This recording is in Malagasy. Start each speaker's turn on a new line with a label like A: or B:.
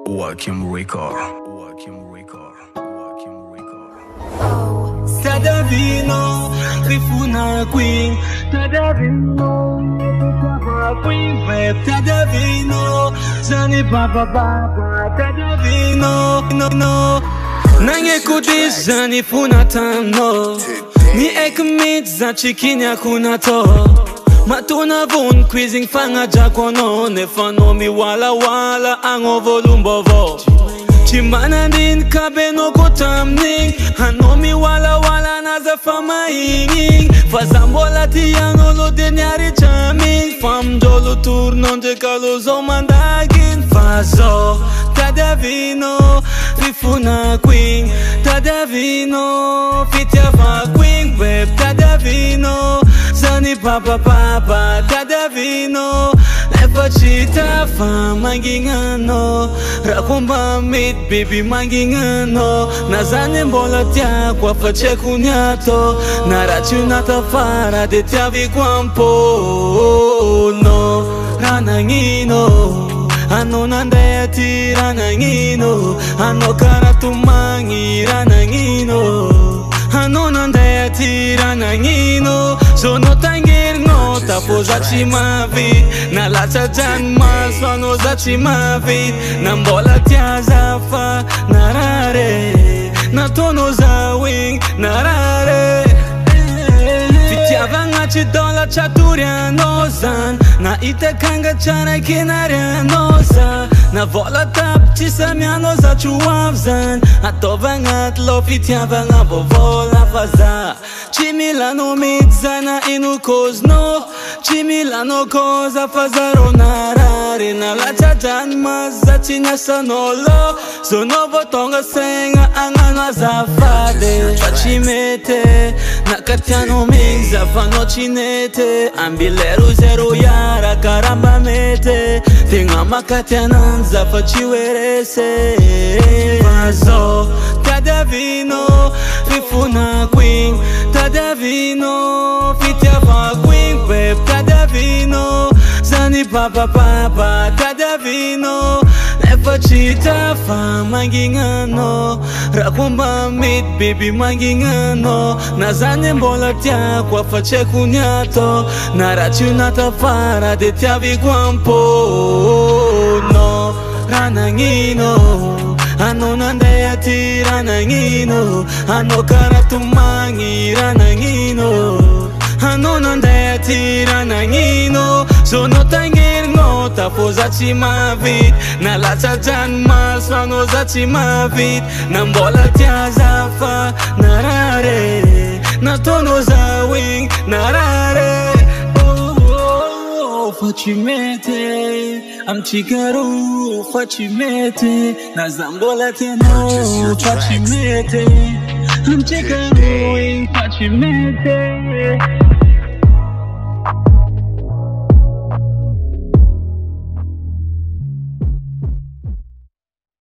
A: Joaquim Record.
B: Tadavino, Rifuna Queen, Tadavino, Queen Web, Tadavino, Zani Baba Baba, Tadavino, no. Nange kudis Zani Funatano, Ni ekmit za chikinya kunato. Matuna vun quizzing fanga jakono, Nefano mi wala ango volumbovo. Chimana din kabeno kotamning, Hanomi wala naza fama inging. Fazambola tiano lo denyari chaming, Fam jolo turnon de kalozo mandagin. Fazo, Tadavino, Rifuna Queen, Tadavino, Fitiava Queen Web, Tadavino, Zani Papa Papa, Tadavino, Lepachita fa mangingano, Rakumba meet baby mangingano, Nazane mbola tia kwa fache kunyato, Narachunata fara de tiavi kwampo, no, Ranangino. Ano nandaya tiranangino, ano karatumangi ranangino, ano nandaya tiranangino, sono tangirno tapos achimavit, nalacha janma sono zachimavit, nambola tiazafa narare, natono zawing narare. Fitiavanga chidola chaturiano zan, na itekanga chana kinariano za, na vola tap chisamiano za chuavzan, atovanga tlo fitiavanga vovola faza. Chimilano mitzana inu kozno, chimilano koza fazaro narare, na la chajan maza chinya sanolo, sono votonga senga angana zafade. Chachimete, na katiano mingza fano chinete, ambileru zero yara karamba mete, tenga makatiananza fachiwerese. Fazo, Tadavino, Rifuna Queen, Tadavino, Fitiava Queen Web, Tadavino, Zani Papa Papa, Tadavino, Lepachita fa mangingano, Rakumba meet baby mangingano, Nazane mbola tia kwa fache kunyato, Narachunata fara de tiavi kwampo, no, Ranangino. Ano nandaya tiranangino, ano karatumangi ranangino, ano nandaya tiranangino, sono tangirno tapos achimavit, nalacha janma sono zachimavit, nambola tiazafa narare, natono zawing narare. Fachimete, am chigaru, fachimete, nazambola teno, fachimete, am chigaru, fachimete.